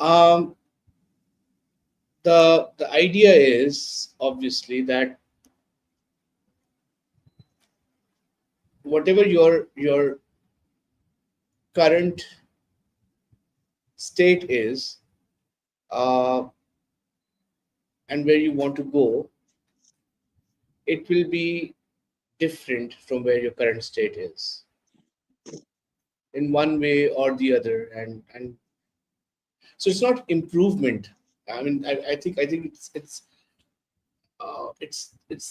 Um, the idea is obviously that whatever your current state is, uh, and where you want to go, it will be different from where your current state is in one way or the other, and so it's not improvement. I mean, I think it's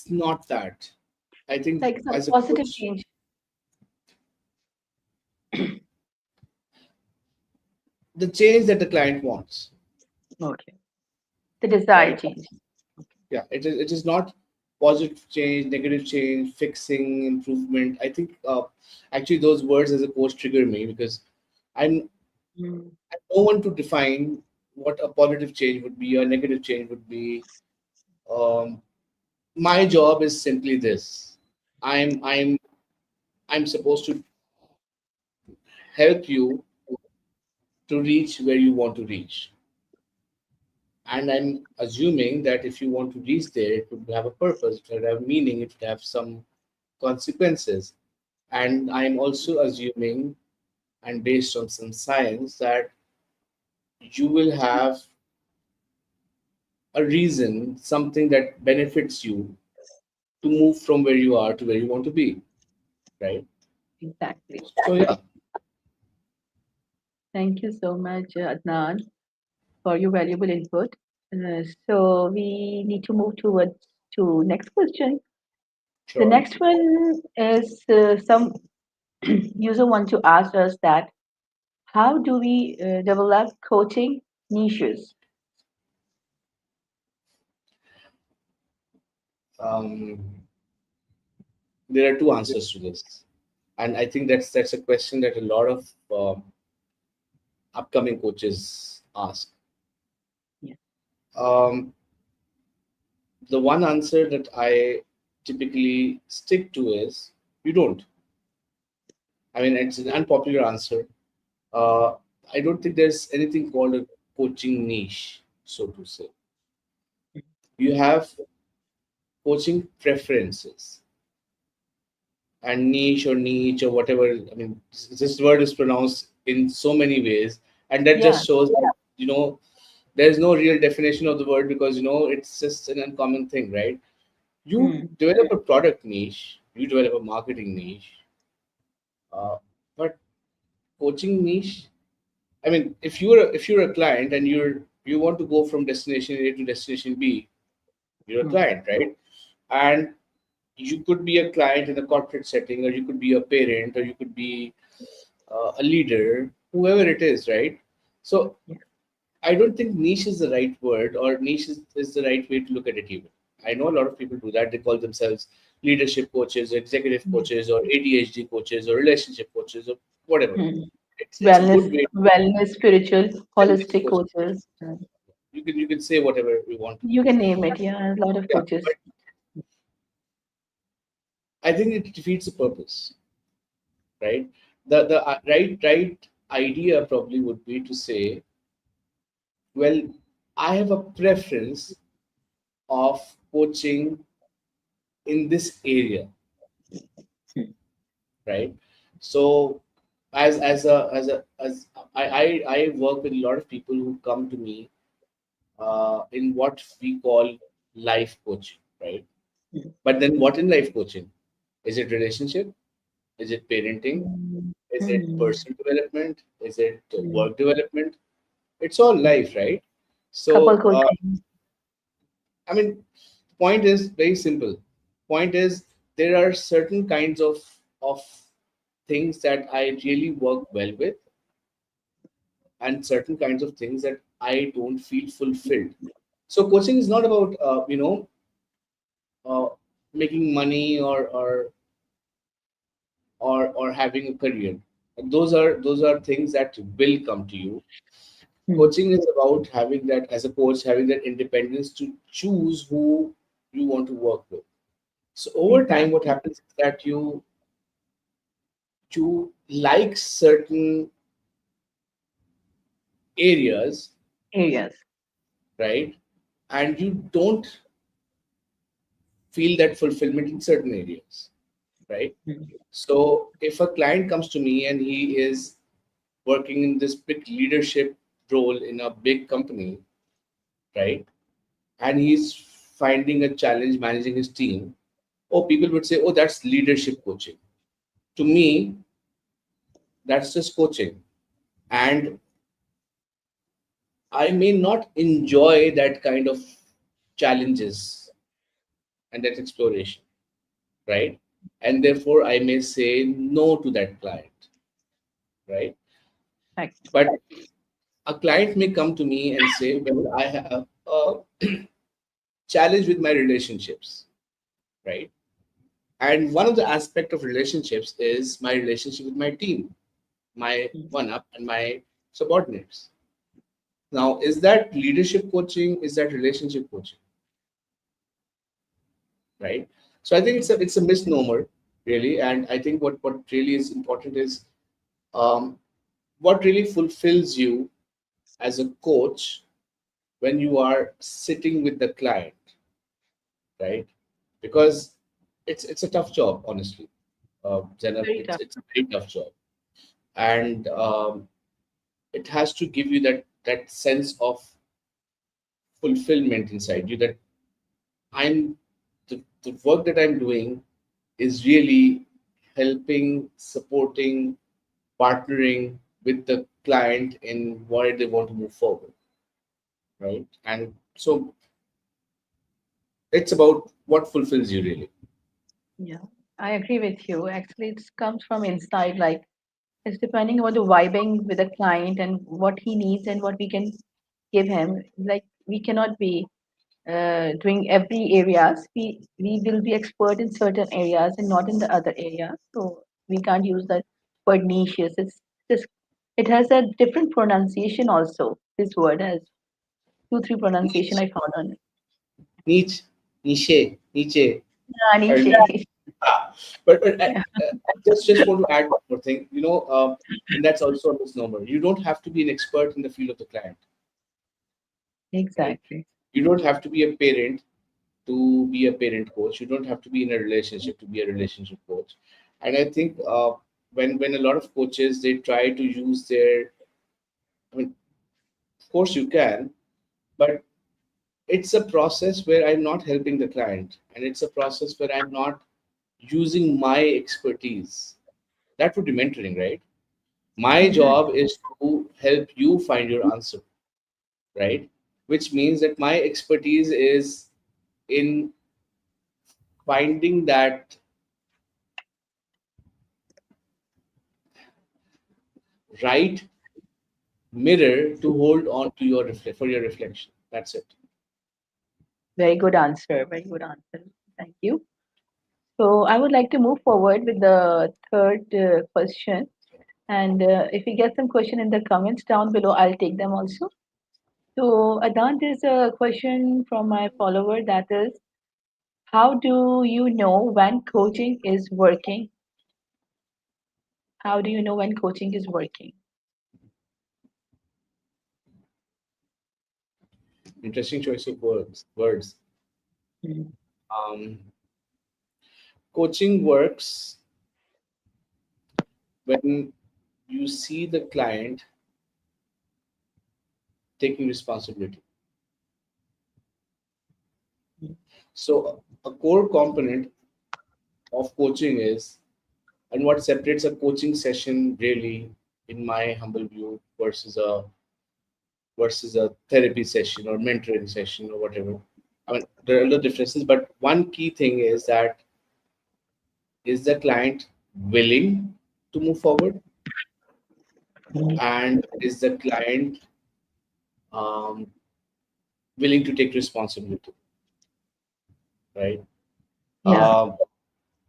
not that. I think Like some as a positive coach, change. the change that the client wants, Okay. The desired right? change. Yeah, it is not positive change, negative change, fixing, improvement. I think actually those words as a coach trigger me because I'm Mm. I no one to define what a positive change would be, a negative change would be. Um, my job is simply this: I'm I'm I'm supposed to help you to reach where you want to reach. And I'm assuming that if you want to reach there, it would have a purpose, it would have meaning, it would have some consequences. And I'm also assuming, and based on some science, that you will have a reason, something that benefits you to move from where you are to where you want to be, right? Exactly. So, yeah, Thank you so much, Adnan, for your valuable input. So we need to move towards to next question. The sure. next one is some user want to ask us that how do we develop coaching niches? Um, there are two answers to this. And I think that's a question that a lot of upcoming coaches ask. Yeah. Um, the one answer that I typically stick to is you don't. I mean, it's an unpopular answer. Uh, I don't think there's anything called a coaching niche, so to say. You have coaching preferences, and niche or whatever. I mean, this word is pronounced in so many ways, and that Yeah. just shows that there's no real definition of the word because it's just an uncommon thing, right? You Hmm. develop a product niche, you develop a marketing niche, but coaching niche. I mean, if you're a client and you want to go from destination A to destination B, you're a Hmm. client, right? And you could be a client in a corporate setting, or you could be a parent, or you could be a leader, whoever it is, right? So Yeah. I don't think niche is the right word, or niche is the right way to look at it even. I know a lot of people do that. They call themselves leadership coaches, executive Hmm. coaches, or ADHD coaches, or relationship coaches, or whatever. Hmm. It's a good way to Wellness, spiritual, wellness holistic coaches. coaches. You can say whatever you want to. You can name it. Yeah, a lot of Yeah, coaches. but I think it defeats the purpose, right? The right idea probably would be to say, well, I have a preference of coaching in this area, right? So as I work with a lot of people who come to me in what we call life coaching, right? But then what in life coaching? Is it relationship? Is it parenting? Hmm. Is it Hmm. personal development? Is it Hmm. work development? It's all life, right? Couple So coaching. I mean, the point is very simple. Point is there are certain kinds of things that I really work well with, and certain kinds of things that I don't feel fulfilled. So coaching is not about uh, making money or having a career. Those are things that will come to you. Hmm. Coaching is about having that, as a coach, having that independence to choose who you want to work with. So over time, what Exactly. happens is that you like certain areas, areas. right? And you don't feel that fulfillment in certain areas, right? Mm. So if a client comes to me and he is working in this big leadership role in a big company, right? And he's finding a challenge managing his team, oh, people would say, oh, that's leadership coaching. To me, that's just coaching. And I may not enjoy that kind of challenges and that exploration, right? And therefore, I may say no to that client, right? Right. But a client may come to me and say, well, I have a challenge with my relationships, right? And one of the aspect of relationships is my relationship with my team, my Mm. one up and my subordinates. Now, is that leadership coaching? Is that relationship coaching? Right? So I think it's a misnomer, really. And I think what really is important is um, what really fulfills you as a coach when you are sitting with the client, right? Because it's a tough job, honestly. Zainab, Very it's tough. it's a very tough job, and it has to give you that sense of fulfillment inside you that I'm the work that I'm doing is really helping, supporting, partnering with the client in where they want to move forward, right? And so it's about what fulfills you really. Yeah, I agree with you. Actually, it comes from inside. Like it's depending on the vibing with the client and what he needs and what we can give him. Like we cannot be doing every areas. We will be expert in certain areas and not in the other areas. So we can't use the word niches. It's just it has a different pronunciation also. This word has two, three pronunciation Niche, I found on it. niche, niche. Yeah, Or- niche. but Yeah, I just want to add one more thing, and that's also a misnomer. You don't have to be an expert in the field of the client, right? exactly. You don't have to be a parent to be a parent coach. You don't have to be in a relationship to be a relationship coach. And I think when a lot of coaches they try to use their, I mean, of course you can, but it's a process where I'm not helping the client, and it's a process where I'm not using my expertise. That would be mentoring, right? My job Exactly. is to help you find your answer, right? Which means that my expertise is in finding that right mirror to hold on to for your reflection. That's it. Very good answer. Very good answer. Thank you. So I would like to move forward with the third question. And if we get some question in the comments down below, I'll take them also. So Adant, there's a question from my follower that is, how do you know when coaching is working? How do you know when coaching is working? Interesting choice of words. Mm. Um, Coaching works when you see the client taking responsibility. So a core component of coaching is, and what separates a coaching session really, in my humble view, versus a therapy session or mentoring session or whatever. I mean, there are other differences, but one key thing is that is the client willing to move forward, and is the client um, willing to take responsibility, right? Yeah, Um,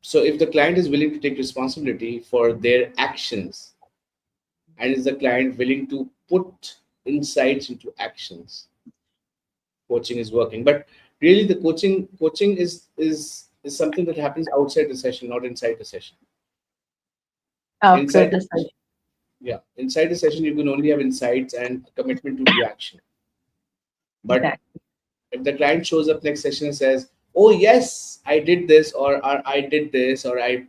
so if the client is willing to take responsibility for their actions, and is the client willing to put insights into actions, coaching is working. But really, the coaching is something that happens outside the session, not inside the session. after Inside the the session, session. yeah, inside the session, you can only have insights and commitment to do action. But Exactly. if the client shows up next session and says, "Oh yes, I did this," or "I did this," or I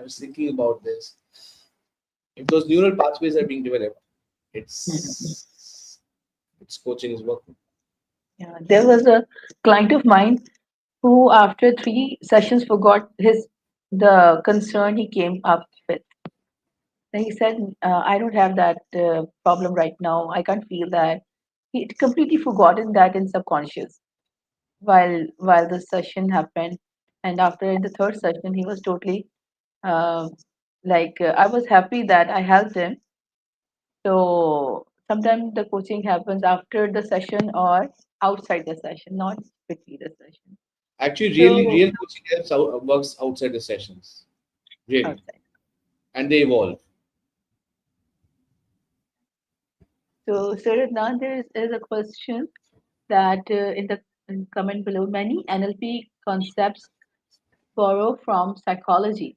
was thinking about this," if those neural pathways are being developed, Mhm. it's coaching is working. Yeah. There was a client of mine who, after 3 sessions, forgot his the concern he came up with. Then he said, "I don't have that problem right now. I can't feel that." He would completely forgotten that in subconscious while the session happened, and after in the third session, he was totally uh, I was happy that I helped him. So sometimes the coaching happens after the session or outside the session, not between the session. Actually, really, So real coaching works outside the sessions, really, outside. and they evolve. So Saradna, there is a question that in comment below, many NLP concepts borrow from psychology,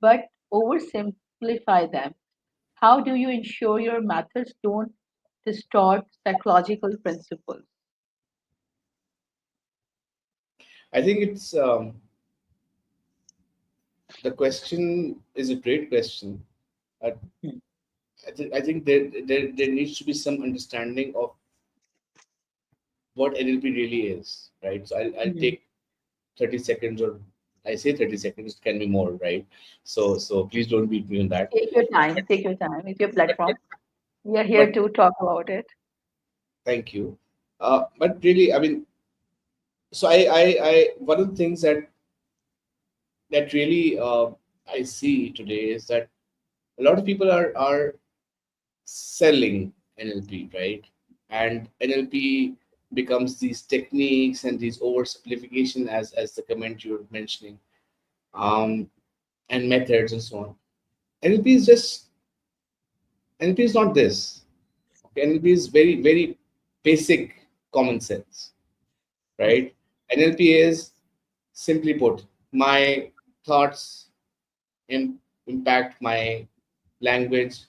but oversimplify them. How do you ensure your methods don't distort psychological principles? I think it's the question is a great question. Uh, Hmm. I think there needs to be some understanding of what NLP really is, right? So I'll Hmm. take 30 seconds, or I say 30 seconds, it can be more, right? So please don't beat me on that. Take your But, time. Take your time. It's your but, platform. We are here but to talk about it. thank you. But really, I mean, so one of the things that really I see today is that a lot of people are selling NLP, right? And NLP becomes these techniques and these oversimplification, as the comment you were mentioning, um, and methods and so on. NLP is just NLP is not this. Okay? NLP is very very basic common sense, Yes. right? NLP is, simply put, my thoughts Im- impact my language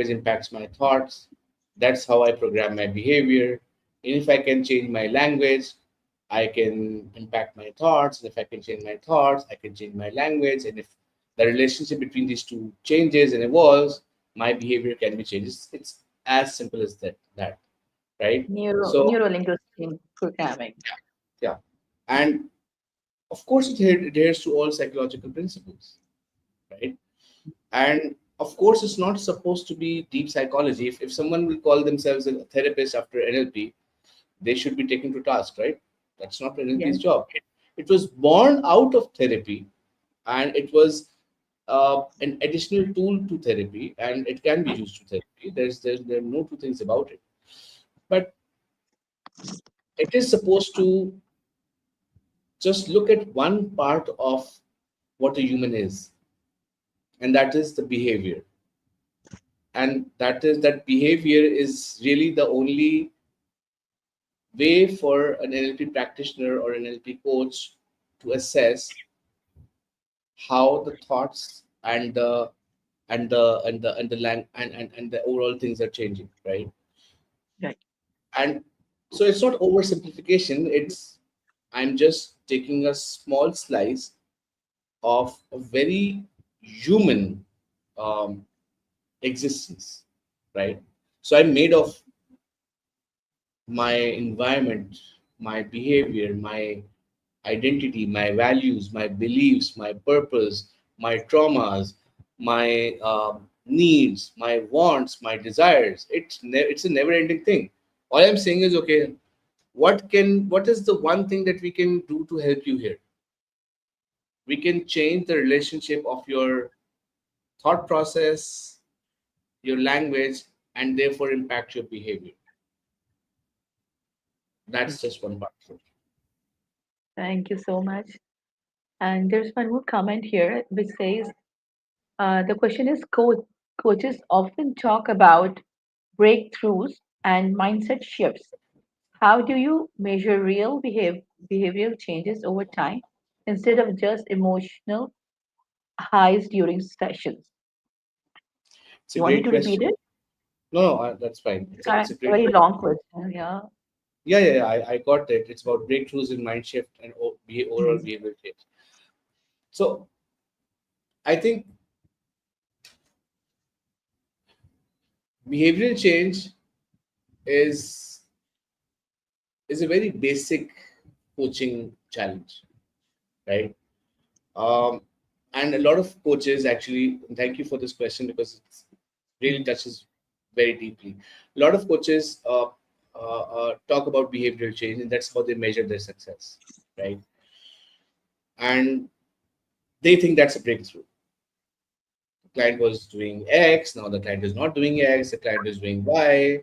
impacts my thoughts. That's how I program my behavior. And if I can change my language, I can impact my thoughts. And if I can change my thoughts, I can change my language. And if the relationship between these two changes and evolves, my behavior can be changed. It's as simple as that, right? So Neurolinguistic programming. yeah. And of course it adheres to all psychological principles, right? And of course, it's not supposed to be deep psychology. If someone will call themselves a therapist after NLP, they should be taken to task, right? That's not NLP's Yes. job. It was born out of therapy, and it was an additional tool to therapy, and it can be used to therapy. There are no two things about it. But it is supposed to just look at one part of what a human is, and that is the behavior. And that behavior is really the only way for an NLP practitioner or an NLP coach to assess how the thoughts and the overall things are changing, right? Right. And so it's not oversimplification. It's I'm just taking a small slice of a very human um, existence, right? So I'm made of my environment, my behavior, my identity, my values, my beliefs, my purpose, my traumas, my needs, my wants, my desires. It's a never-ending thing. All I'm saying is, okay, what is the one thing that we can do to help you here? We can change the relationship of your thought process, your language, and therefore impact your behavior. Yes. That's just one part. Thank you so much. And there's one more comment here which says the question is coaches often talk about breakthroughs and mindset shifts. How do you measure real behavioral changes over time instead of just emotional highs during sessions? It's a You want me great to repeat question. it? No, no, that's fine. It's It's a a great very question. long question. Yeah. Yeah. I got that. It's about breakthroughs in mind shift and overall Mm. behavioral change. So I think behavioral change is is a very basic coaching challenge, right? Um, and a lot of coaches actually, thank you for this question because it really Mm. touches very deeply. A lot of coaches talk about behavioral change, and that's how they measure their success, right? And they think that's a breakthrough. The client was doing X, now the client is not doing X, the client is doing Y,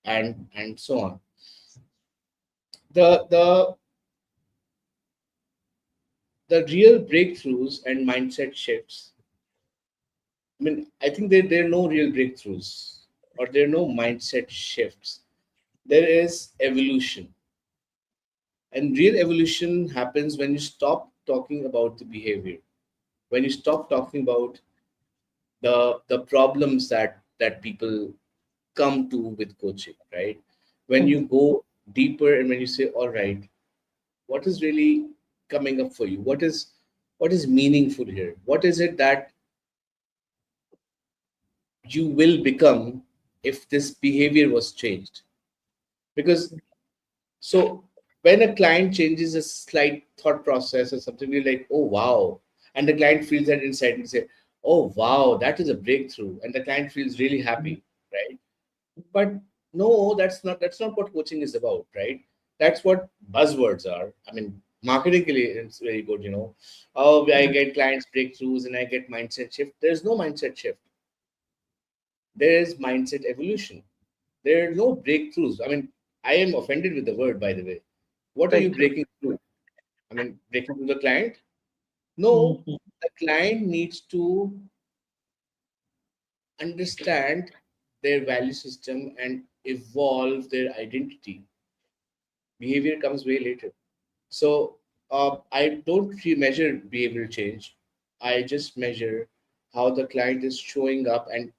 and so on. The the real breakthroughs and mindset shifts, I mean, I think there are no real breakthroughs or there are no mindset shifts. There is evolution. And real evolution happens when you stop talking about the behavior, when you stop talking about the problems that people come to with coaching, right? When you Mm. go deeper and when you say, all right, what is really coming up for you? What is meaningful here? What is it that you will become if this behavior was changed? Because so when a client changes a slight thought process or something, we're like, oh wow. And the client feels that inside and say, oh wow, that is a breakthrough. And the client feels really Mm. happy, right? But no, that's not what coaching is about, right? That's what buzzwords are. I mean, marketingly it's very good, Oh, I Mm. get clients breakthroughs and I get mindset shift. There's no mindset shift. There is mindset evolution. There are no breakthroughs. I mean, I am offended with the word, by the way. What are you Breakthrough. breaking through? I mean, breaking through the client? No, Mhm. the client needs to understand their value system and evolve their identity. Behavior comes way later. So I don't measure behavioral change. I just measure how the client is showing up and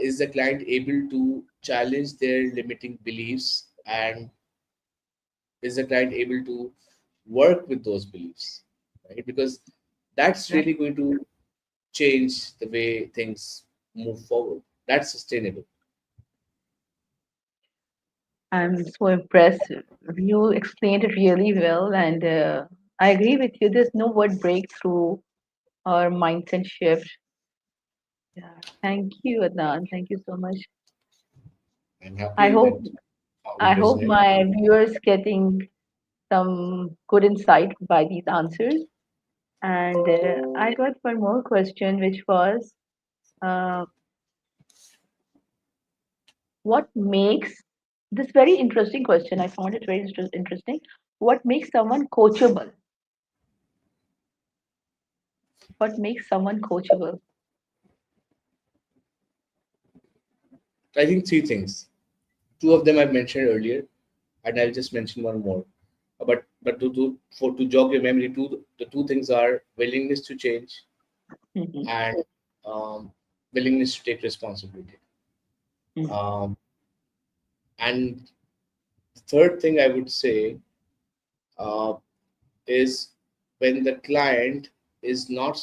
is the client able to challenge their limiting beliefs and is the client able to work with those beliefs, right? Because that's Right. really going to change the way things move forward. That's sustainable. I'm so impressed. You explained it really well, and I agree with you. There's no word breakthrough or mindset shift. Yeah. Thank you, Adnan. Thank you so much. I'm I happy hope that I it hope resonates. my viewers getting some good insight by these answers. And I got one more question, which was, uh, what makes this very interesting question? I found it very interesting. What makes someone coachable? What makes someone coachable? I think three things. Two of them I've mentioned earlier, and I'll just mention one more. But to jog your memory, the two things are willingness to change Mhm. and um, willingness to take responsibility. Mm. Um, and the third thing I would say uh, is when the client is not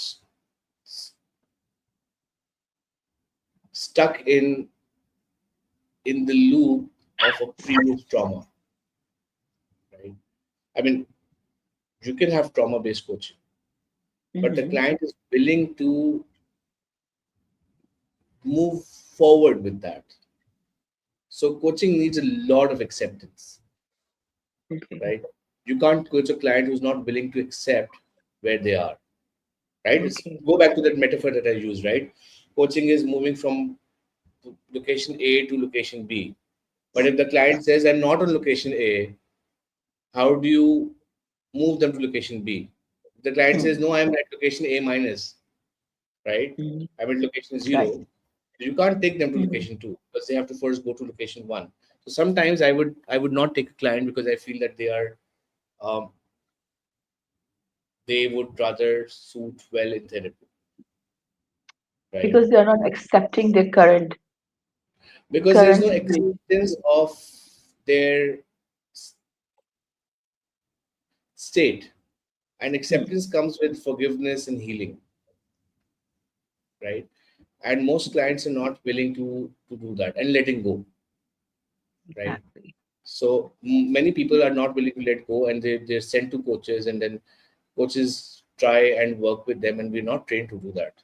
stuck in the loop of a previous trauma, right? I mean, you can have trauma based coaching, but the Mhm. client is willing to move forward with that. So coaching needs a lot of acceptance, Okay. right? You can't coach a client who's not willing to accept where they are, right? It's Okay. go back to that metaphor that I used, right? Coaching is moving from location A to location B. But if the client says, I'm not on location A, how do you move them to location B? If the client says, Hmm. no, I'm at location A minus, right? Mhm. I'm at location Right. zero. You can't take them to Mhm. location two because they have to first go to location one. So sometimes I would not take a client because I feel that um, they would rather suit well in therapy, right? Because they are not accepting their current Because there's current no situation. acceptance of their state. And Hmm. acceptance comes with forgiveness and healing, right? And most clients are not willing to do that and letting go, right? Exactly. So many people are not willing to let go, and they're sent to coaches, and then coaches try and work with them, and we're not trained to do that,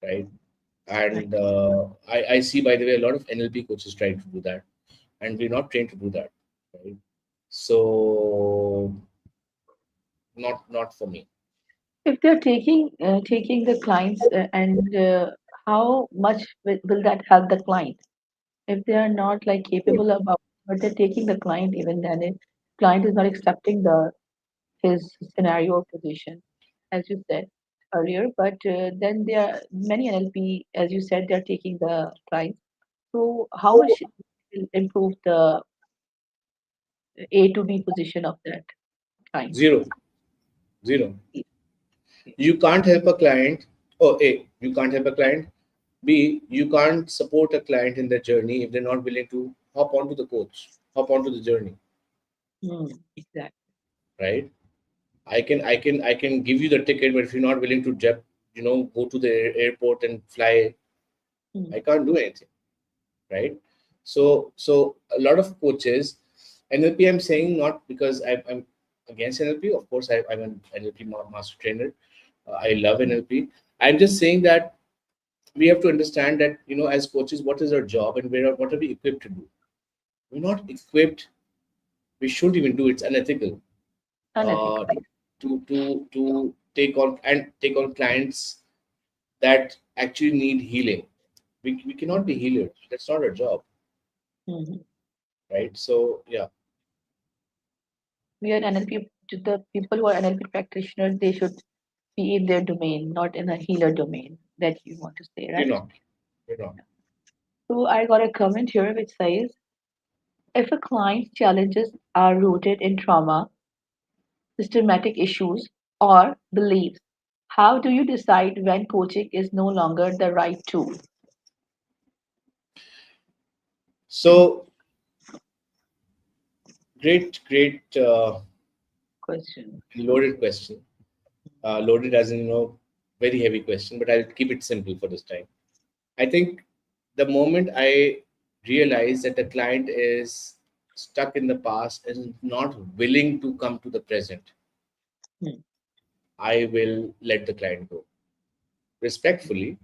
right? And Exactly. I see, by the way, a lot of NLP coaches trying to do that, and we're not trained to do that, right? So not for me. If they're taking the clients and how much will that help the client? If they are not like Good. capable about, but they're taking the client, even then if client is not accepting the his scenario or position, as you said earlier. But then there are many NLP, as you said, they're taking the clients. So how So much it will improve the A to B position of that client? zero, zero. You can't help a client. Oh, A, you can't help a client. B, you can't support a client in their journey if they're not willing to hop onto the coach, hop onto the journey, Hmm, exactly. right? I can give you the ticket, but if you're not willing to go to the airport and fly, Hmm, I can't do anything, right? So a lot of coaches, NLP, I'm saying not because I'm against NLP. Of course, I'm an NLP master trainer. I love hmm, NLP. I'm just saying that we have to understand that, as coaches, what is our job, and what are we equipped to do? We're not equipped. We shouldn't even do. It's unethical uh, unethically. to take on clients that actually need healing. We cannot be Hmm, healers. That's not our job, hmm. right? So yeah, We are NLP, to the people who are NLP practitioners, they should be in their domain, not in a healer domain that you want to say, we're right? not. We're not. So I got a comment here which says, if a client's challenges are rooted in trauma, systematic issues, or beliefs, how do you decide when coaching is no longer the right tool? So great, Question. loaded question. Loaded as in, very heavy question, but I'll keep it simple for this time. I think the moment I realize that the client is stuck in the past and not willing to come to the present, Hmm. I will let the client go. Respectfully,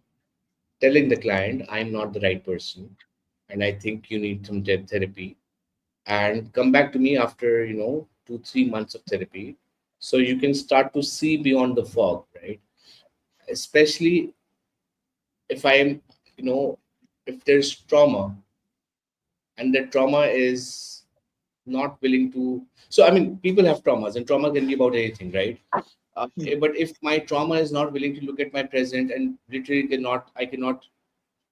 telling the client, I'm not the right person and I think you need some therapy, and come back to me after, 2 3 months of therapy, so you can start to see beyond the fog, right? Especially if I'm, you know, if there's trauma, and that trauma is not willing to. So I mean, people have traumas, and trauma can be about anything, right? Hmm. But if my trauma is not willing to look at my present and literally I cannot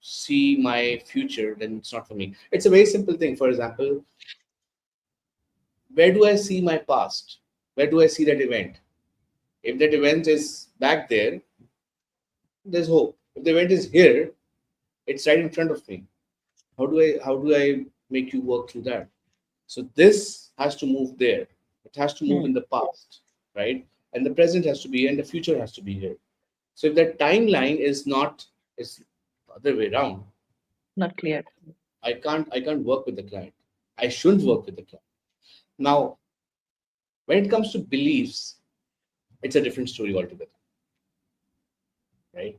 see my future, then it's not for me. It's a very simple thing. For example, where do I see my past? Where do I see that event? If that event is back there, there's hope. If the event is here, it's right in front of me. How do I make you work through that? So this has to move there. It has to move Hmm. in the past, right? And the present has to be here, and the future has to be here. So if that timeline is the other way around, Not clear. I can't work with the client. I shouldn't Hmm. work with the client. Now, when it comes to beliefs, it's a different story altogether, right?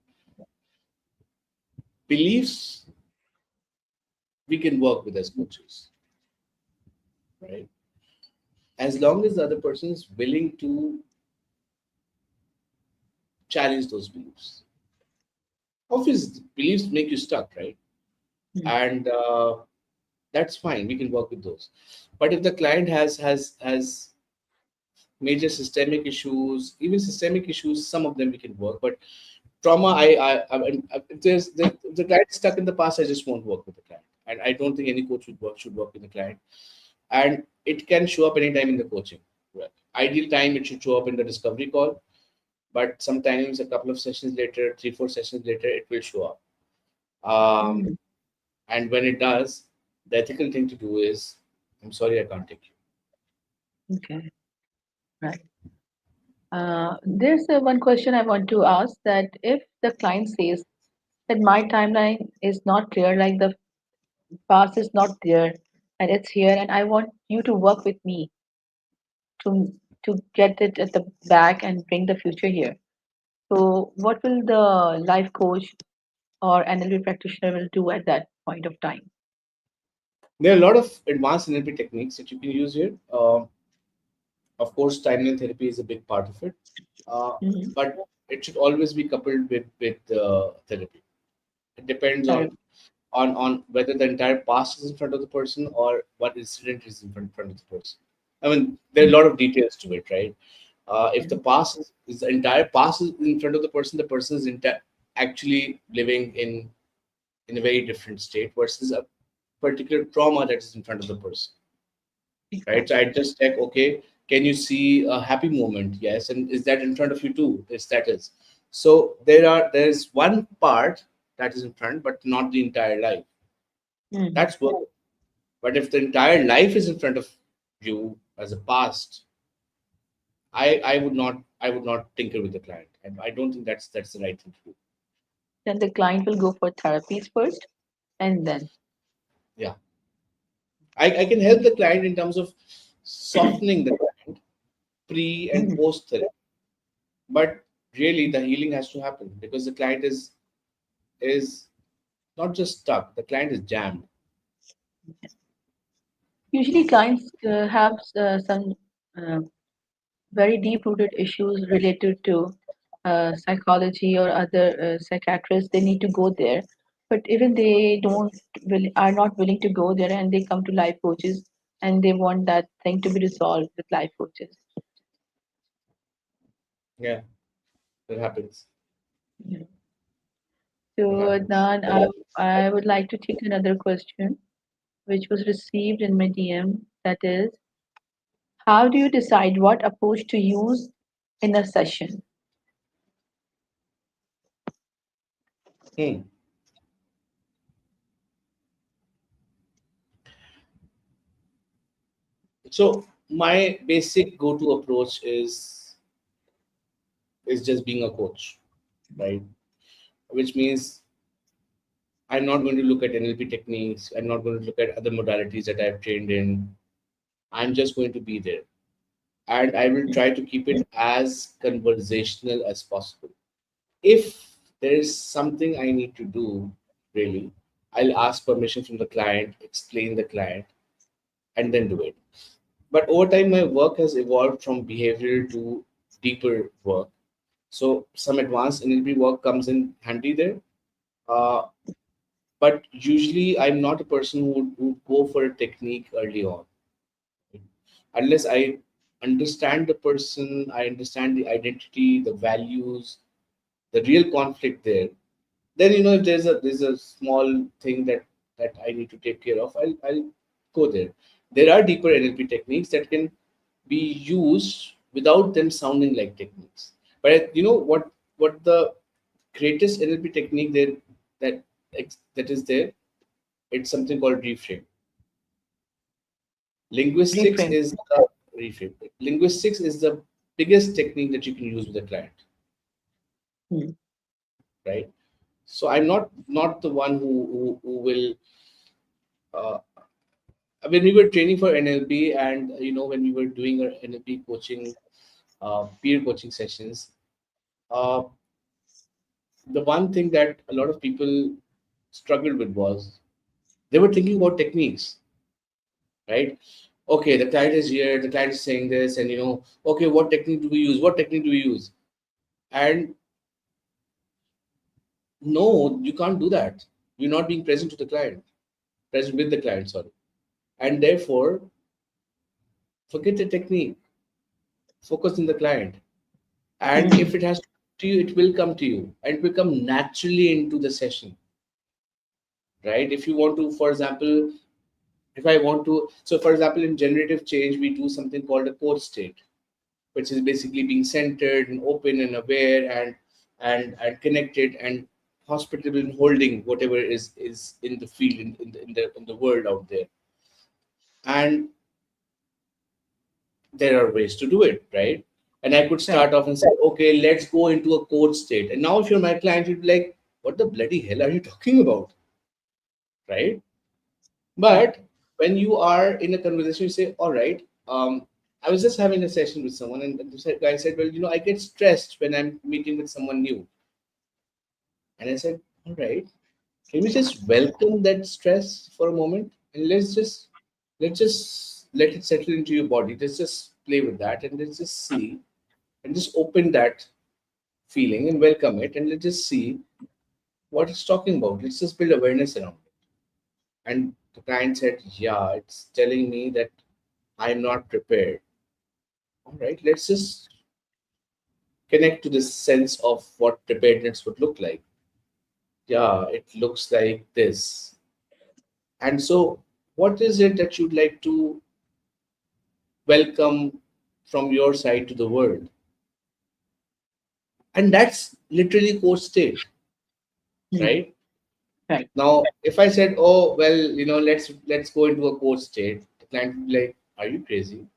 Beliefs we can work with as coaches, right? As long as the other person is willing to challenge those beliefs. Obviously, beliefs make you stuck, right? Hmm. And that's fine. We can work with those. But if the client has major systemic issues, even systemic issues, some of them we can work. But trauma, I mean, if the client is stuck in the past, I just won't work with the client. And I don't think any coach should work with the client. And it can show up anytime in the coaching. Right. Ideal time it should show up in the discovery call, but sometimes a couple of sessions later, 3 4 sessions later, it will show up. Hmm. And when it does, the ethical thing to do is, I'm sorry, I can't take you. Okay. Right. There's one question I want to ask, that if the client says that my timeline is not clear, like the past is not there and it's here, and I want you to work with me to get it at the back and bring the future here. So, what will the life coach or NLP practitioner will do at that point of time? There are a lot of advanced NLP techniques that you can use here. Of course, timeline therapy is a big part of it, uh, Hmm. but it should always be coupled with therapy. It depends on Correct. whether the entire past is in front of the person or what incident is in front of the person. I mean, there are a lot of details to it, right? If the past is the entire past is in front of the person is actually living in a very different state versus a particular trauma that is in front of the person, right? So I Exactly. just check, okay, can you see a happy moment? Yes. And is that in front of you too? Yes, that is. So there's one part that is in front, but not the entire life. Hmm. That's work. But if the entire life is in front of you as a past, I would not tinker with the client. And I don't think that's the right thing to do. Then the client will go for therapies first, and then. Yeah. I can help the client in terms of softening the client pre and Mhm. post therapy. But really the healing has to happen because the client is not just stuck, the client is jammed. Usually, clients have some uh, very deep-rooted issues related to psychology or other psychiatrists. They need to go there, but even they don't really are not willing to go there, and they come to life coaches, and they want that thing to be resolved with life coaches. Yeah, that happens. Yeah. It So, happens. Adnan, I would like to take another question, which was received in my DM. That is, how do you decide what approach to use in a session? Hmm. So my basic go-to approach is just being a coach, right? Which means I'm not going to look at NLP techniques. I'm not going to look at other modalities that I've trained in. I'm just going to be there, and I will try to keep it as conversational as possible. If there is something I need to do, really, I'll ask permission from the client, explain the client, and then do it. But over time, my work has evolved from behavioral to deeper work. So some advanced NLP work comes in handy there. Uh, but usually, I'm not a person who would go for a technique early on, unless I understand the person, I understand the identity, the values, the real conflict there. Then if there's a small thing that I need to take care of, I'll go there. There are deeper NLP techniques that can be used without them sounding like techniques. But you know what the greatest NLP technique there that that is there? It's something called reframe. Linguistics Reframe. is the reframe. Linguistics is the biggest technique that you can use with a client, Hmm. right? So I'm not the one who will uh, when we were training for NLP, and when we were doing our NLP coaching, peer coaching sessions, uh, the one thing that a lot of people struggled with was they were thinking about techniques, right? Okay, the client is here, the client is saying this, and okay, what technique do we use? What technique do we use? And no, you can't do that. You're not being present to the client, present with the client, sorry. And therefore, forget the technique, focus on the client. And if Hmm. it has to you, it will come to you and it will come naturally into the session, right? If you want to, for example, if I want to, so for example, in generative change, we do something called a core state, which is basically being centered and open and aware and connected and hospitable and holding whatever is in the field in the world out there. And there are ways to do it, right? And I could Right. start off and say, okay, let's go into a coach state. And now, if you're my client, you'd be like, what the bloody hell are you talking about, right? Right. But when you are in a conversation, you say, all right, I was just having a session with someone, and the guy said, well, I get stressed when I'm meeting with someone new. And I said, all right, can we just welcome that stress for a moment? And let's just let it settle into your body. Let's just play with that and let's just see and just open that feeling and welcome it and let's just see what it's talking about. Let's just build awareness around it. And the client said, yeah, it's telling me that I'm not prepared. All right, let's just connect to this sense of what preparedness would look like. Yeah, it looks like this. And so, what is it that you'd like to welcome from your side to the world? And that's literally core state, Mm. right? Right. Now, if I said, "Oh, well, let's go into a core state," the client would be like, "Are you crazy?"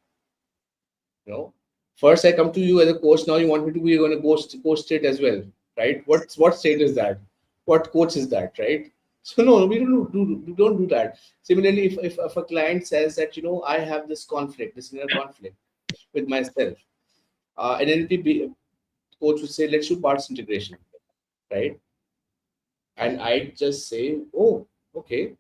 You know, first I come to you as a coach. Now you want me to be on a coach state as well, right? What state is that? What coach is that, right? So no, we don't do that. Similarly, if a client says that I have this conflict, this inner conflict with myself, an NLP coach would say, let's do parts integration, right? And I just say, oh, okay.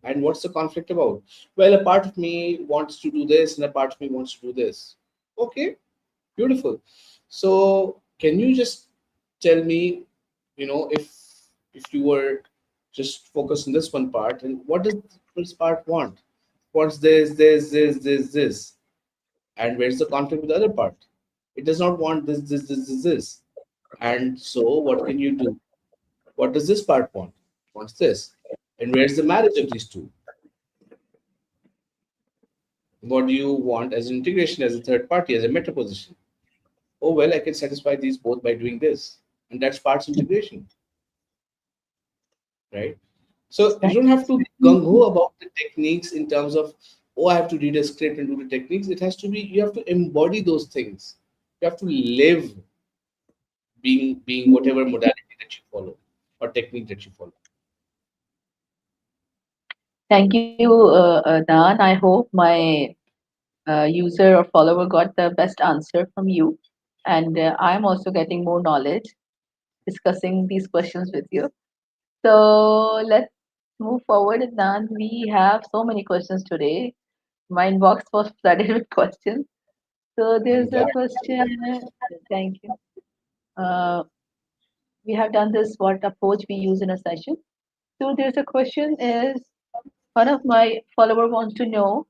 And what's the conflict about? Well, a part of me wants to do this and a part of me wants to do this. Okay, beautiful. So can you just tell me, if you were just focused on this one part, and what does this part want? What's this? And where's the conflict with the other part? It does not want this. And so what can you do? What does this part want? Wants this. And where's the marriage of these two? What do you want as an integration, as a third party, as a meta position? Oh, well, I can satisfy these both by doing this. And that's parts integration, right? So you Right. don't have to gung ho about the techniques in terms of, oh, I have to read a script and do the techniques. It has to be, you have to embody those things. You have to live being whatever modality that you follow or technique that you follow. Thank you, Dan. I hope my user or follower got the best answer from you. And I'm also getting more knowledge discussing these questions with you. So let's move forward, Dan. We have so many questions today. My inbox was flooded with questions. So I'm there's a glad. question. Thank you. Uh, we have done this what approach we use in a session. So there's a question is one of my follower wants to know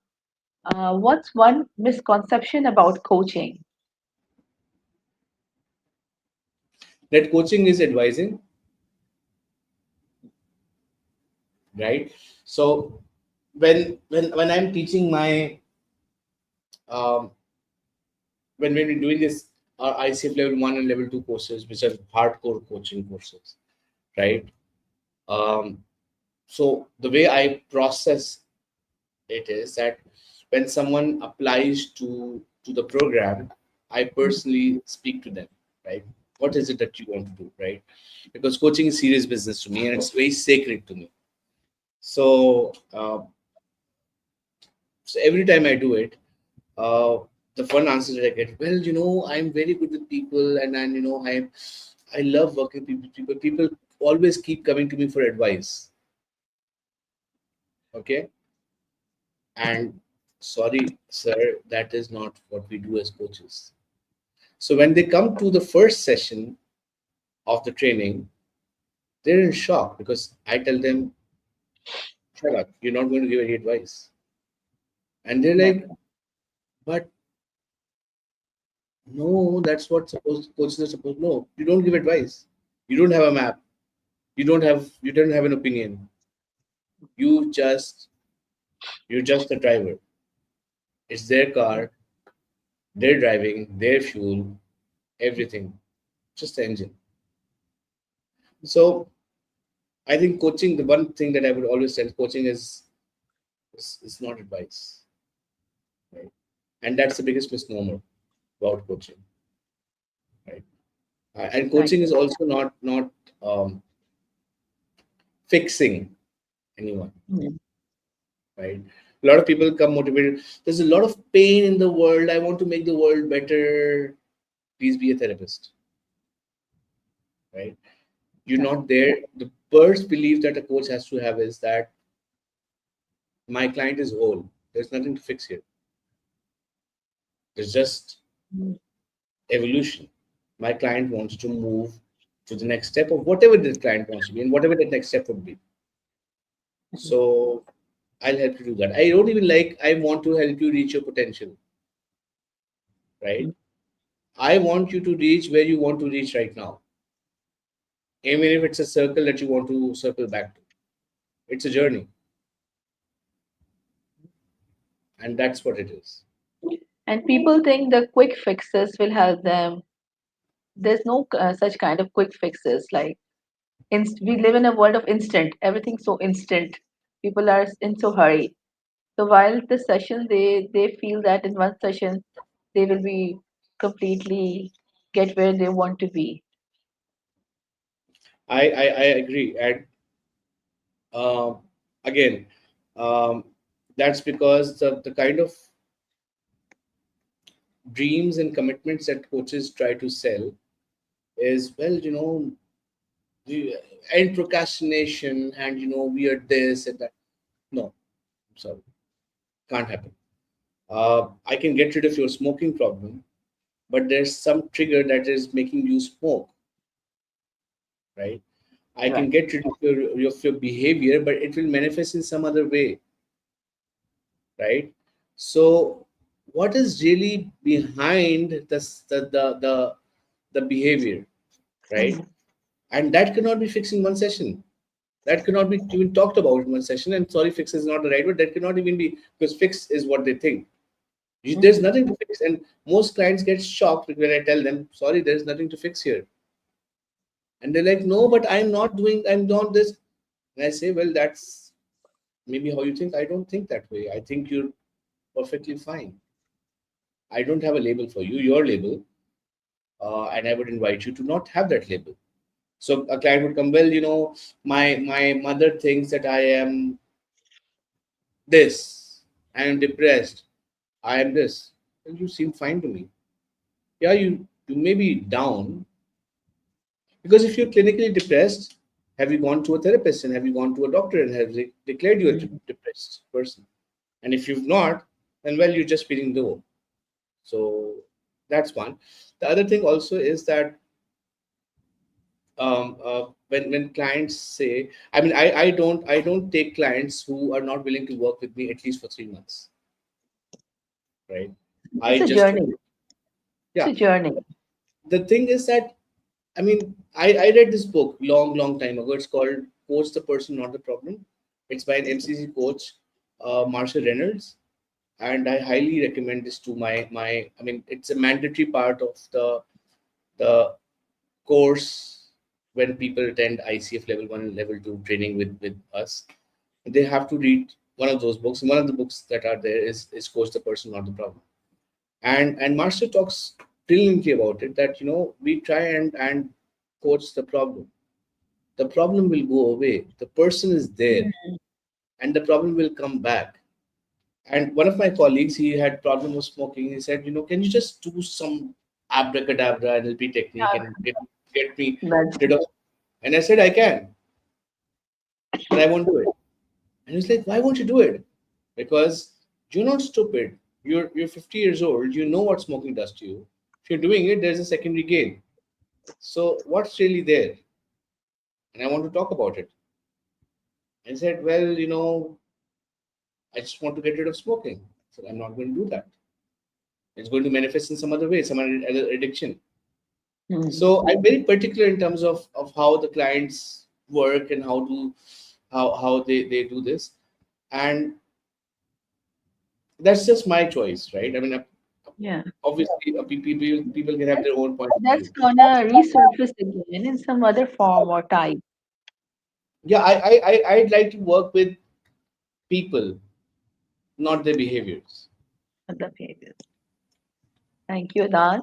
what's one misconception about coaching? That coaching is advising, right? So when I'm teaching my um, when we're doing this ICF level 1 and level 2 courses, which are hardcore coaching courses, right? Um, so the way I process it is that when someone applies to the program, I personally speak to them, right? What is it that you want to do, right? Because coaching is serious business to me and it's very sacred to me. So so every time I do it, uh, the fun answer that I get, well, I'm very good with people, and I love working with people. People always keep coming to me for advice. Okay, and sorry, sir, that is not what we do as coaches. So when they come to the first session of the training, they're in shock because I tell them, shut up, you're not going to give any advice. And they're Right. like, but no, that's what supposed coaches are supposed. No, you don't give advice. You don't have a map. You don't have an opinion. You just you're just a driver. It's their car, their driving, their fuel, everything. Just the engine. So I think coaching, the one thing that I would always tell coaching is not advice. Right? And that's the biggest misnomer about coaching, right? And Right. coaching is also not um, fixing anyone, Mm. right? A lot of people come motivated. There's a lot of pain in the world. I want to make the world better. Please be a therapist, right? You're Right. not there. The first belief that a coach has to have is that my client is whole. There's nothing to fix here. There's just Mm. evolution. My client wants to move to the next step of whatever the client wants to be and whatever that next step would be. So I'll help you do that. I don't even like, I want to help you reach your potential, right? Mm. I want you to reach where you want to reach right now, even if it's a circle that you want to circle back to. It's a journey, and that's what it is. And people think the quick fixes will help them. There's no such kind of quick fixes. Like we live in a world of instant. Everything's so instant. People are in so hurry. So while the session, they feel that in one session they will be completely get where they want to be. I agree. And um again, um, that's because the kind of dreams and commitments that coaches try to sell is, well, the and procrastination, and we are this and that. No, I'm sorry, can't happen. I can get rid of your smoking problem, but there's some trigger that is making you smoke, right? I Right. can get rid of your behavior, but it will manifest in some other way, right? So, what is really behind the behavior, right? Mhm. And that cannot be fixed in one session. That cannot be even talked about in one session. And sorry, fix is not the right word. That cannot even be, because fix is what they think. There's Mhm. nothing to fix, and most clients get shocked when I tell them, "Sorry, there's nothing to fix here," and they're like, "No, but I'm not this." And I say, "Well, that's maybe how you think. I don't think that way. I think you're perfectly fine. I don't have a label for you. Your label, and I would invite you to not have that label." So a client would come, well, my mother thinks that I am this. I am depressed. I am this. Well, you seem fine to me. Yeah, you may be down, because if you're clinically depressed, have you gone to a therapist and have you gone to a doctor and have they declared you a Mhm. depressed person? And if you've not, then well, you're just feeling low. So that's one. The other thing also is that when clients say, I mean, I don't take clients who are not willing to work with me at least for 3 months, right? It's I a just journey. It's yeah. a journey. The thing is that, I mean, I read this book long time ago. It's called Coach the Person, Not the Problem. It's by an MCC coach, Marshall Reynolds, and I highly recommend this to my. I mean, it's a mandatory part of the course when people attend ICF level 1 and level 2 training with us. They have to read one of those books. One of the books that are there is Coach the Person, Not the Problem. And Master talks brilliantly about it, that we try and coach the problem. The problem will go away. The person is there, and the problem will come back. And one of my colleagues, he had problem with smoking. He said, can you just do some abracadabra NLP technique Yeah, and get me that's rid of? And I said, I can, but I won't do it. And he's like, why won't you do it? Because you're not stupid. You're 50 years old. You know what smoking does to you. If you're doing it, there's a secondary gain. So what's really there? And I want to talk about it. And said, well, I just want to get rid of smoking. So I'm not going to do that. It's going to manifest in some other way, some other addiction. Mhm. So I'm very particular in terms of how the clients work and how they do this. And that's just my choice, right? I mean, Yeah. obviously, people can have That's their own point of that's view. gonna resurface again in some other form or type. Yeah, I'd like to work with people, not their behaviors. the behaviors. Thank you, Dan.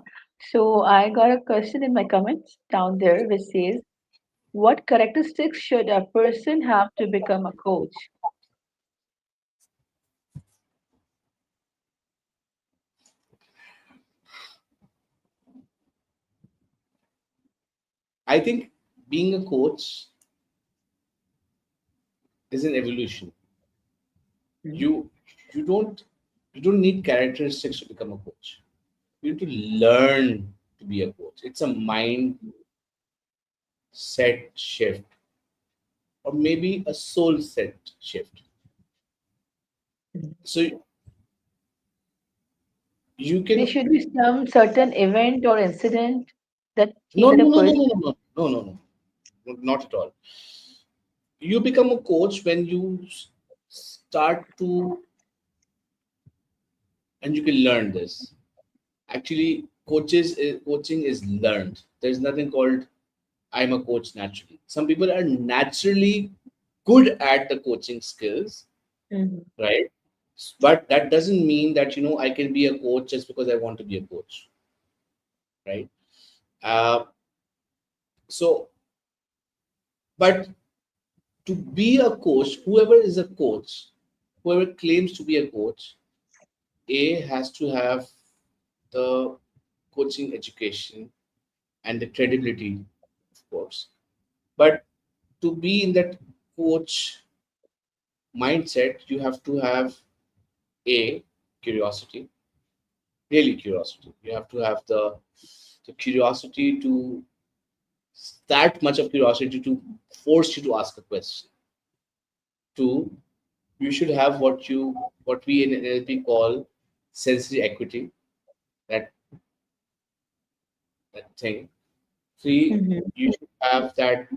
So I got a question in my comments down there which says, what characteristics should a person have to become a coach? I think being a coach is an evolution. Mhm. You you don't you don't need characteristics to become a coach. You need to learn to be a coach. It's a mindset shift, or maybe a soul set shift. So you There can. should be some certain event or incident that No, change no, a no, no, person. no, no, no, no, no, no, not at all. You become a coach when you start to, and you can learn this. Actually, coaching is learned. There's nothing called I'm a coach naturally. Some people are naturally good at the coaching skills, Mhm. right? But that doesn't mean that I can be a coach just because I want to be a coach, right? Uh, so, but to be a coach, whoever is a coach, whoever claims to be a coach, A has to have the coaching education and the credibility, of course. But to be in that coach mindset, you have to have A, curiosity, really curiosity. You have to have the curiosity to, that much of curiosity to force you to ask a question. Two, you should have what we in NLP call sensory equity, that that thing. Three, Mhm. you should have that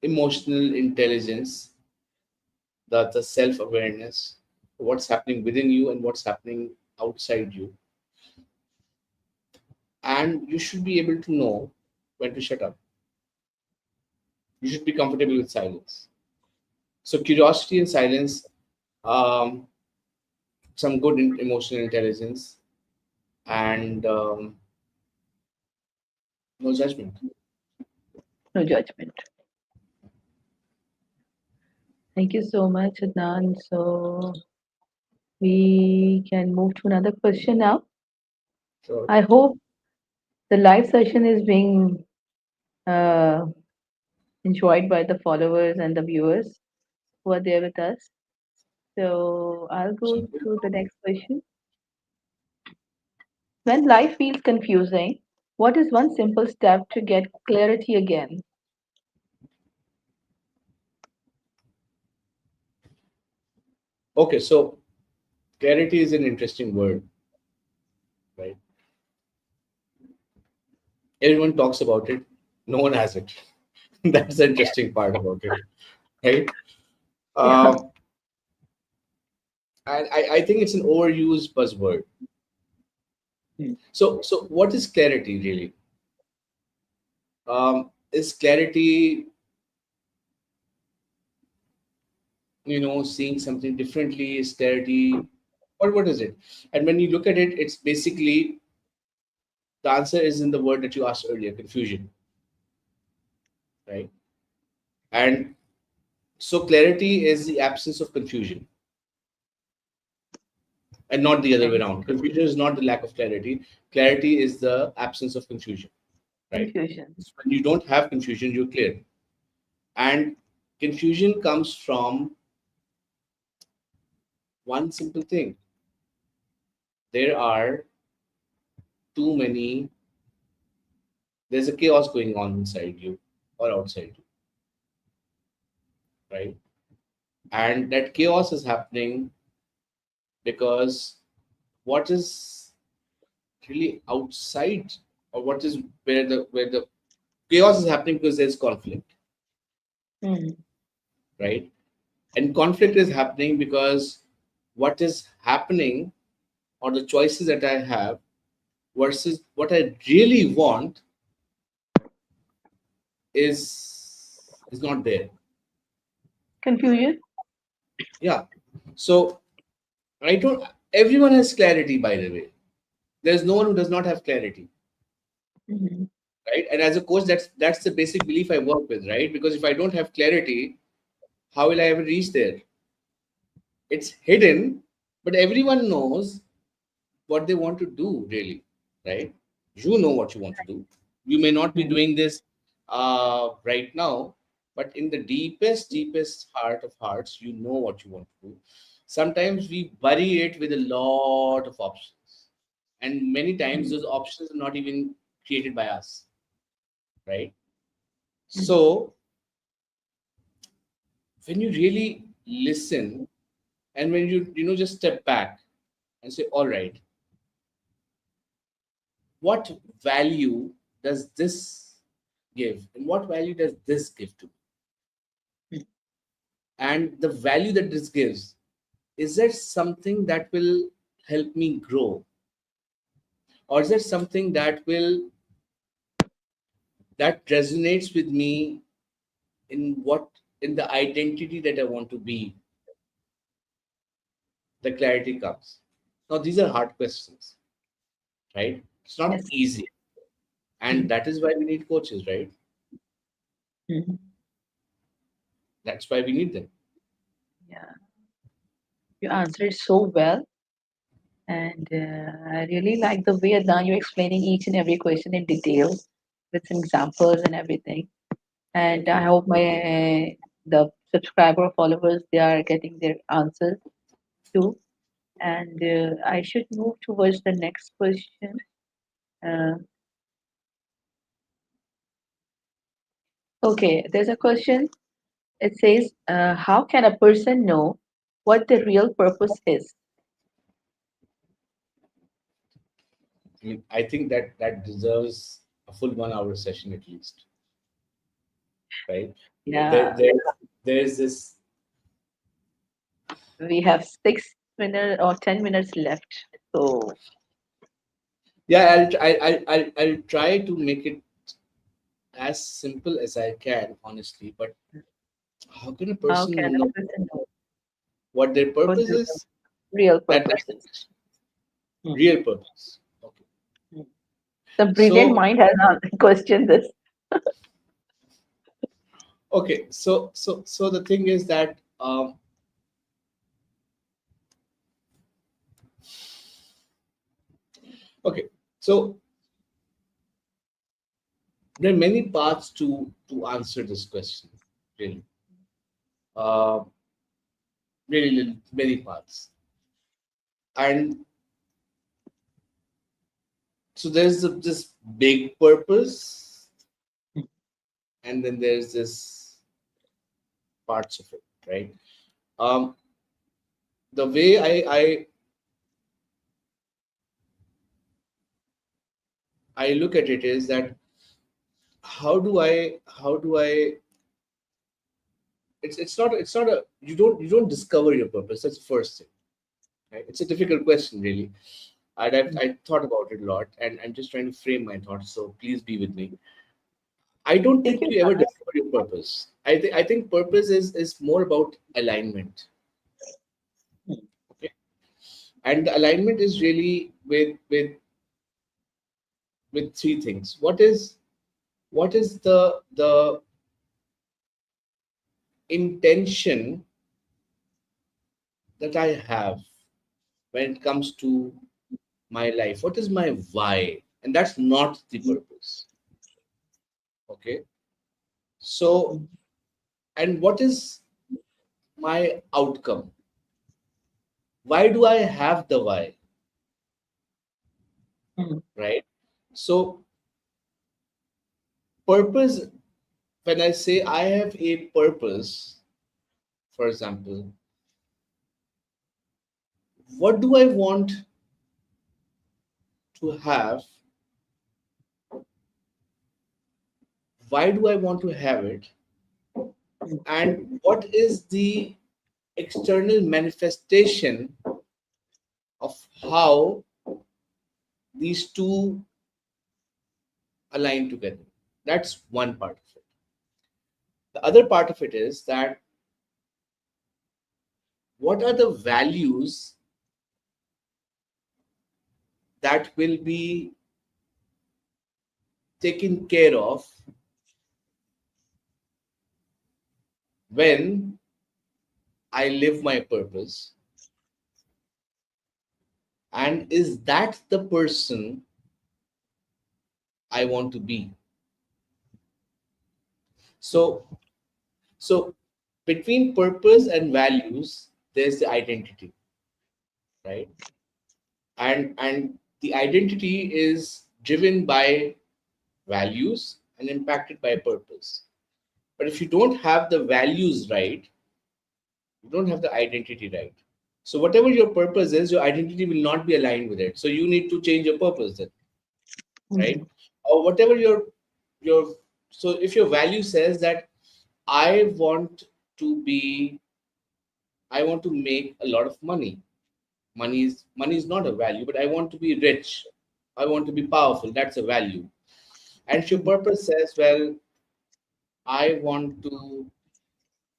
emotional intelligence, the self awareness, what's happening within you and what's happening outside you, and you should be able to know when to shut up. You should be comfortable with silence. So curiosity and silence, um, some good emotional intelligence, and no judgment. No judgment. Thank you so much, Adnan. So we can move to another question now. Sure. I hope the live session is being uh, enjoyed by the followers and the viewers who are there with us. So I'll go to the next question. When life feels confusing, what is one simple step to get clarity again? Okay, so clarity is an interesting word, right? Everyone talks about it, no one has it. That's the interesting part about it, right? Yeah. Um, and I think it's an overused buzzword. Mm. So what is clarity really? Is clarity, seeing something differently? Is clarity, or what is it? And when you look at it, it's basically, the answer is in the word that you asked earlier, confusion, right? And so clarity is the absence of confusion, and not the other way Okay. around. Confusion is not the lack of clarity. Clarity is the absence of confusion, right? Confusion. So when you don't have confusion, you're clear. And confusion comes from one simple thing: there are too many, there's a chaos going on inside you or outside you, right? And that chaos is happening because what is really outside, or what is where the chaos is happening, because there's conflict, Mm. right? And conflict is happening because what is happening, or the choices that I have versus what I really want, is not there. Confusion. Yeah. So I don't. Everyone has clarity, by the way. There's no one who does not have clarity, Mhm. right? And as a coach, that's the basic belief I work with, right? Because if I don't have clarity, how will I ever reach there? It's hidden, but everyone knows what they want to do, really, right? You know what you want to do. You may not be Mhm. doing this right now, but in the deepest heart of hearts, you know what you want to do. Sometimes we bury it with a lot of options, and many times Mhm. those options are not even created by us, right? Mhm. So when you really listen, and when you just step back and say, all right, what value does this give, and what value does this give to me, and the value that this gives, is there something that will help me grow, or is there something that resonates with me in what, in the identity that I want to be. The clarity comes. Now these are hard questions, right? It's not Yes. easy, and Mhm. that is why we need coaches, right? Mhm. That's why we need them. Yeah, you answered so well, and I really like the way now you're explaining each and every question in detail with some examples and everything. And Thank I you. hope my the subscriber followers they are getting their answers too. And I should move towards the next question. Uh, okay, there's a question. It says, "How can a person know what the real purpose is?" I mean, I think that deserves a full 1 hour session at least, right? There, Yeah, there, there's this. we have 6 minutes or 10 minutes left. So Yeah, I'll try to make it as simple as I can, honestly. But how can a how person can a know person know what their what purpose the is? real That's purpose the is? question. Hmm. Real purpose. Okay. Hmm. The brilliant So mind has questioned this. okay. So the thing is that okay. So there are many paths to answer this question. Really, uh, really many paths. And so there's this big purpose, and then there's this parts of it, right? Um, the way I look at it is that how do I it's not a you don't discover your purpose. That's the first thing, right? It's a difficult question, really. I thought about it a lot, and I'm just trying to frame my thoughts, so please be with me. I don't Take think your you ever time. discover your purpose. I think purpose is more about alignment. Okay, and the alignment is really with three things. What is the intention that I have when it comes to my life? What is my why? And that's not the purpose. Okay. So, and what is my outcome? Why do I have the why? Mhm. Right. So, purpose, when I say I have a purpose, for example, what do I want to have? Why do I want to have it? And what is the external manifestation of how these two align together? That's one part of it. The other part of it is that what are the values that will be taken care of when I live my purpose? And is that the person I want to be? So, so between purpose and values, there's the identity, right? And the identity is driven by values and impacted by purpose. But if you don't have the values right, you don't have the identity right. So whatever your purpose is, your identity will not be aligned with it. So you need to change your purpose then, right? Mhm. Or whatever your so if your value says that I want to be I want to make a lot of money. Money is not a value, but I want to be rich. I want to be powerful. That's a value. And if your purpose says, well, I want to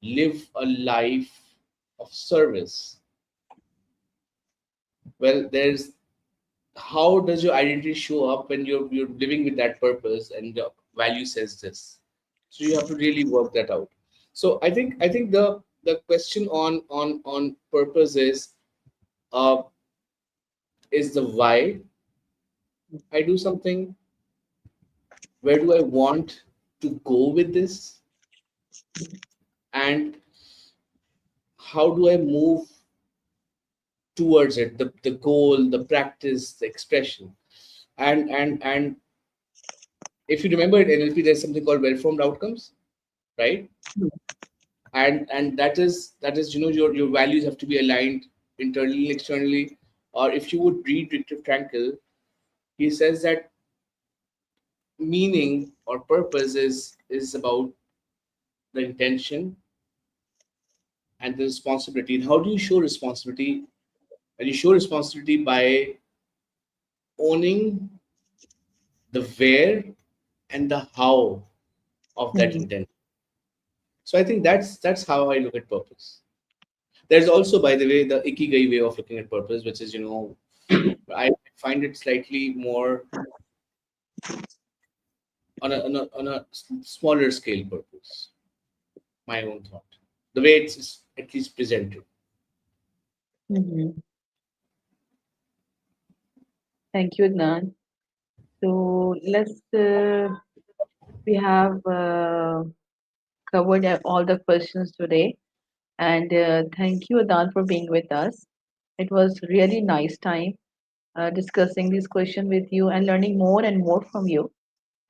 live a life of service. Well, there's how does your identity show up when you're living with that purpose and the value says this? So you have to really work that out. So I think the question on purpose uh is the why I do something, where do I want to go with this, and how do I move towards it, the goal, the practice, the expression. And if you remember in NLP, there's something called well-formed outcomes, right? And that is your values have to be aligned internally and externally. Or if you would read Viktor Frankl, he says that meaning or purpose is about the intention and the responsibility. And how do you show responsibility? And you show responsibility by owning the where and the how of that Mhm. intent. So I think that's how I look at purpose. There's also, by the way, the ikigai way of looking at purpose, which is, I find it slightly more on a smaller scale purpose. My own thought, the way it's at least presented. Mhm. Thank you, Adnan. So we have covered all the questions today. And thank you, Adnan, for being with us. It was really nice time discussing this question with you and learning more and more from you.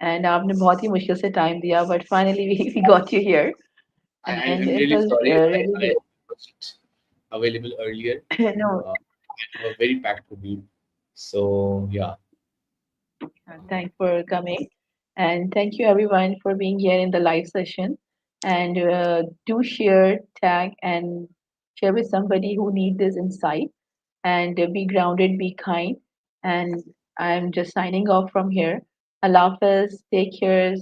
And आपने बहुत ही मुश्किल से time दिया, but finally we got you here. And I'm it really was sorry. really I wasn't available earlier. great. No, I have a very packed schedule. So yeah, thanks for coming. And thank you everyone for being here in the live session. And do share, tag, and share with somebody who need this insight. And be grounded, be kind. And I'm just signing off from here. Allah Hafiz, take care,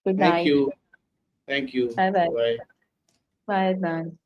good thank night, you, thank you. bye bye, Bye bye. bye, Adnan.